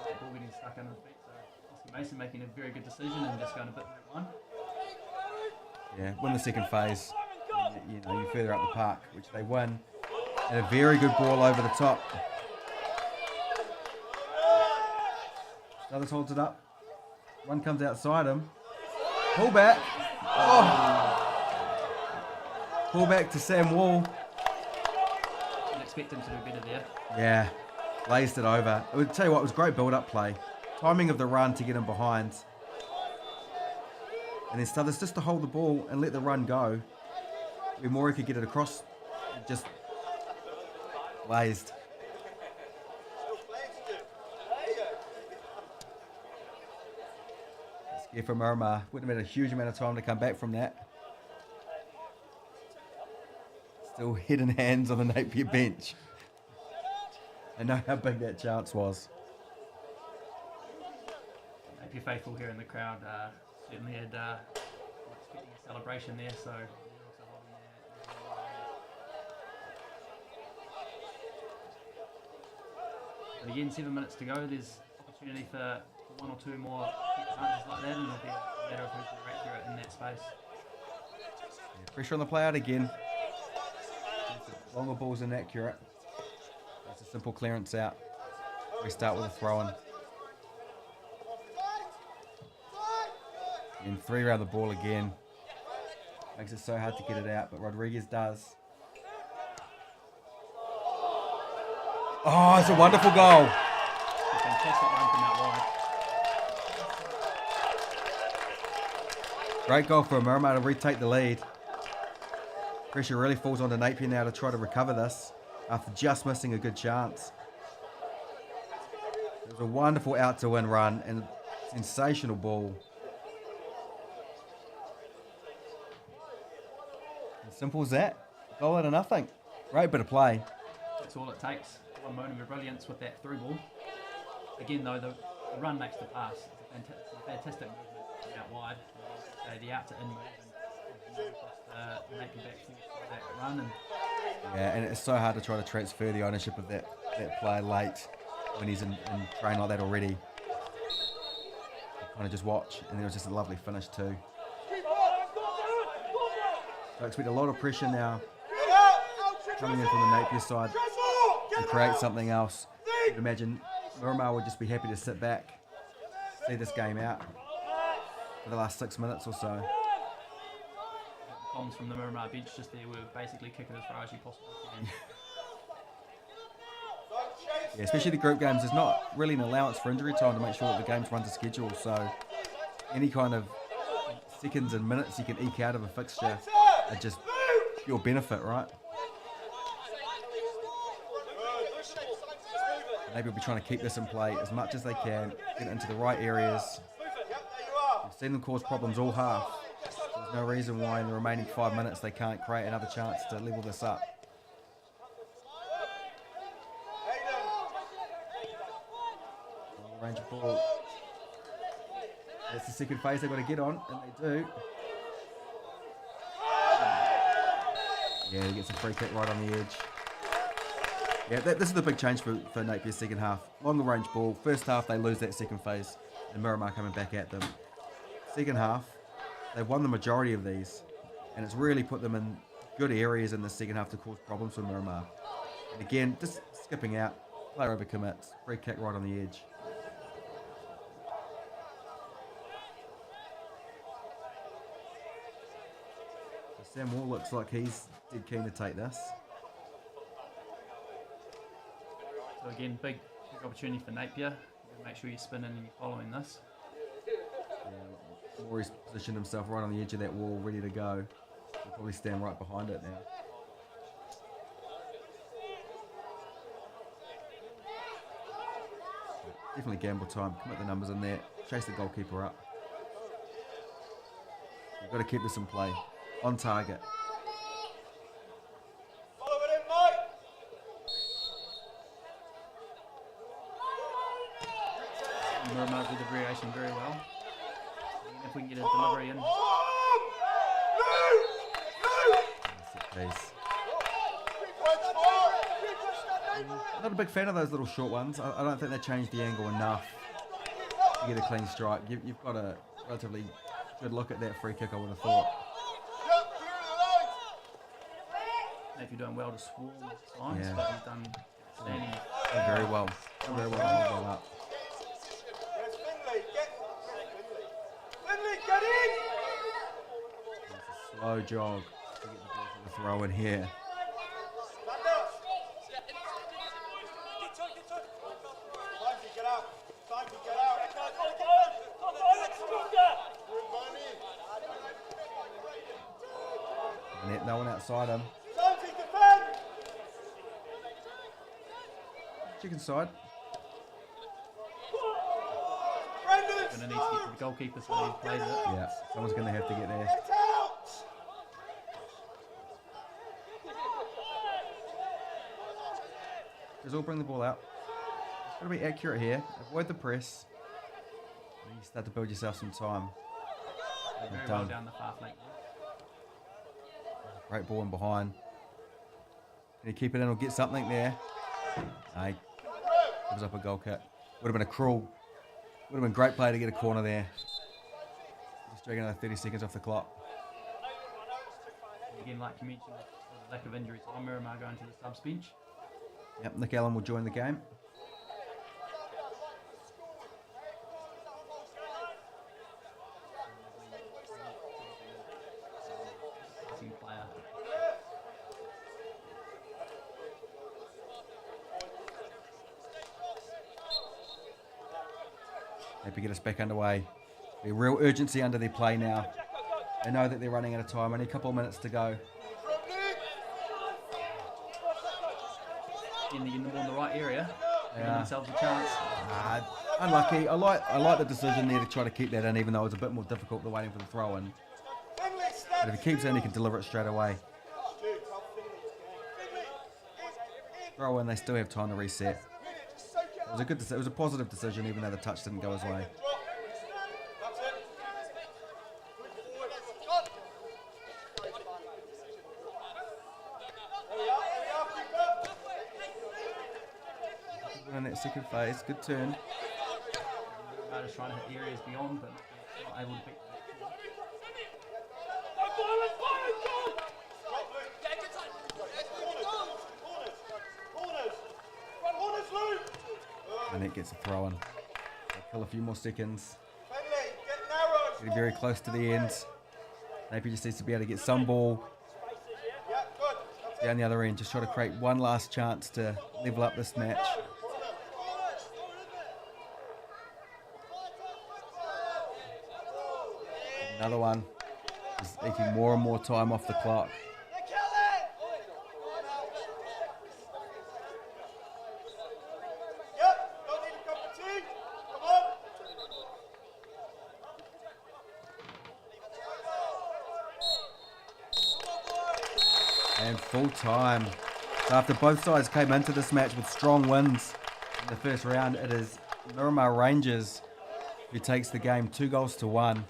that ball getting stuck under the feet. So Oscar Mason making a very good decision and just going a bit route one. Yeah, win the second phase. You further up the park, which they win. And a very good ball over the top. Others holds it up. One comes outside him. Pull back. Oh. Pull back to Sam Wall. Didn't expect him to do better there. Yeah, blazed it over. I would tell you what, it was great build-up play. Timing of the run to get him behind. And then Stothers just to hold the ball and let the run go. Mori could get it across. It just blazed. Scare for Miramar. Wouldn't have had a huge amount of time to come back from that. Still head and hands on the Napier bench. I know how big that chance was. Napier faithful here in the crowd certainly had expecting a celebration there, so they're also holding their but again, 7 minutes to go. There's opportunity for one or two more chances like that, and it'll be a matter of who's more accurate in that space. Yeah, pressure on the play out again. Longer balls inaccurate. That's a simple clearance out. We start with a throw-in. And 3 around the ball again. Makes it so hard to get it out, but Rodriguez does. Oh, it's a wonderful goal. A fantastic run from out wide. Great goal for Miramar to retake the lead. Pressure really falls onto Napier now to try to recover this after just missing a good chance. It was a wonderful out-to-win run and a sensational ball. As simple as that. Goal out of nothing. Great bit of play. That's all it takes. One moment of brilliance with that through ball. Again, though, the run makes the pass. It's a fantastic movement out wide. So the out to in move and across the Napier back forward for that run. And Yeah, and it's so hard to try to transfer the ownership of that player late when he's in train like that already. You kind of just watch, and then it was just a lovely finish too. So I expect a lot of pressure now coming in from the Napier side to create something else. You'd imagine Miramar would just be happy to sit back, see this game out for the last 6 minutes or so. comms from the Miramar bench just there were basically kick it as far as you possibly can. Yeah, especially the group games, there's not really an allowance for injury time to make sure that the games run to schedule, so any kind of seconds and minutes you can eke out of a fixture are just pure benefit, right? Maybe we'll be trying to keep this in play as much as they can, get it into the right areas. We've seen them cause problems all half. There's no reason why in the remaining 5 minutes they can't create another chance to level this up. Range of ball. That's the second phase they've got to get on, and they do. Yeah, he gets a free kick right on the edge. Yeah, this is the big change for Napier's second half. Longer range ball. First half, they lose that second phase, and Miramar coming back at them. Second half, they've won the majority of these, and it's really put them in good areas in the second half to cause problems for Miramar. And again, just skipping out, player overcommits, free kick right on the edge. Sam Wall looks like he's dead keen to take this. So again, big opportunity for Napier. You gotta make sure you spin in and you're following this. Yeah, Maury's positioned himself right on the edge of that wall, ready to go. He'll probably stand right behind it now. Definitely gamble time. Commit the numbers in there. Chase the goalkeeper up. You've got to keep this in play. On target. Miramar did the variation very well. And if we can get a delivery in. That's it, Not a big fan of those little short ones. I don't think they changed the angle enough to get a clean strike. You've got a relatively good look at that free kick, I would have thought. If you're doing well to swarm lines, Yeah. but he's done standing. Very well. Very well. Well up. It's a slow jog to get the ball to the throw in here. No one outside him. Chicken side. Going to need to get to the goalkeeper so he plays it. Yeah, someone's going to have to get there. Just all bring the ball out. Got to be accurate here. Avoid the press. And you start to build yourself some time. Very well down the far flank. Great ball in behind. Can you keep it in or get something there? He gives up a goal kick. Would have been a great play to get a corner there. Just dragging another 30 seconds off the clock. Again, like you mentioned, with the lack of injuries on Miramar going to the subs bench. Yep, Nick Allen will join the game. Player. Maybe get us back underway. Be real urgency under their play now. They know that they're running out of time. Only a couple of minutes to go. In the right area, giving themselves a chance. Unlucky. I like the decision there to try to keep that in, even though it was a bit more difficult than waiting for the throw in. But if he keeps it in, he can deliver it straight away. Throw in, they still have time to reset. It was a positive decision, even though the touch didn't go his way. In that second phase, good turn. Just trying to hit areas beyond, but not able to beat. And it gets a throw in. Kill a few more seconds. Getting very close to the end. Napier just needs to be able to get some ball down the other end. Just try to create one last chance to level up this match. Another one. Just eking more and more time off the clock. And full time. So after both sides came into this match with strong wins in the first round, it is Miramar Rangers who takes the game 2-1.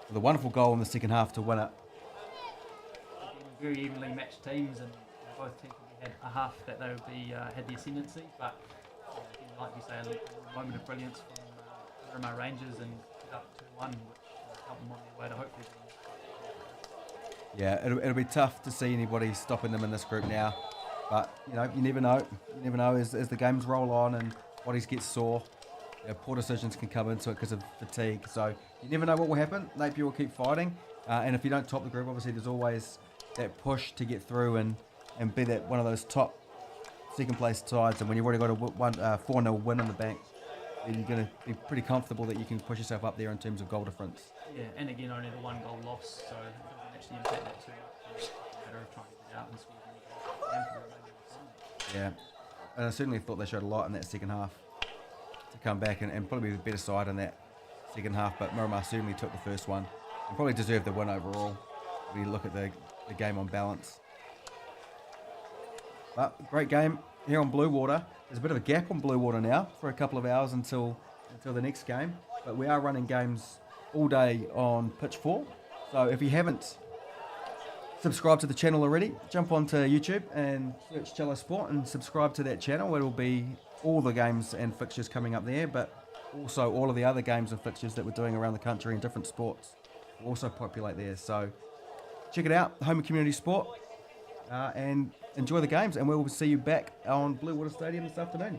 With a wonderful goal in the second half to win it. Very evenly matched teams, and both teams had a half that they would be had the ascendancy. But again, like you say, a moment of brilliance from Miramar Rangers and up 2-1, which helped them on their way to hopefully. Yeah, it'll be tough to see anybody stopping them in this group now. But you never know. You never know as the games roll on and bodies get sore. Poor decisions can come into it because of fatigue. So you never know what will happen. Napier will keep fighting. And if you don't top the group, obviously there's always that push to get through and be that one of those top second place sides. And when you've already got a 4-0 win in the bank, then you're going to be pretty comfortable that you can push yourself up there in terms of goal difference. Yeah, and again, only the 1 goal loss, so it doesn't actually impact that too much. It's a matter of trying to get out and score any goals. Yeah, and I certainly thought they showed a lot in that second half to come back and probably be the better side in that second half, but Miramar certainly took the first one and probably deserved the win overall when you look at the game on balance. But great game here on Blue Water. There's a bit of a gap on Blue Water now for a couple of hours until the next game, but we are running games all day on pitch 4, so if you haven't subscribe to the channel already, jump onto YouTube and search Cello Sport and subscribe to that channel. It'll be all the games and fixtures coming up there, but also all of the other games and fixtures that we're doing around the country in different sports will also populate there. So check it out, Home and Community Sport, and enjoy the games, and we will see you back on Blue Water Stadium this afternoon.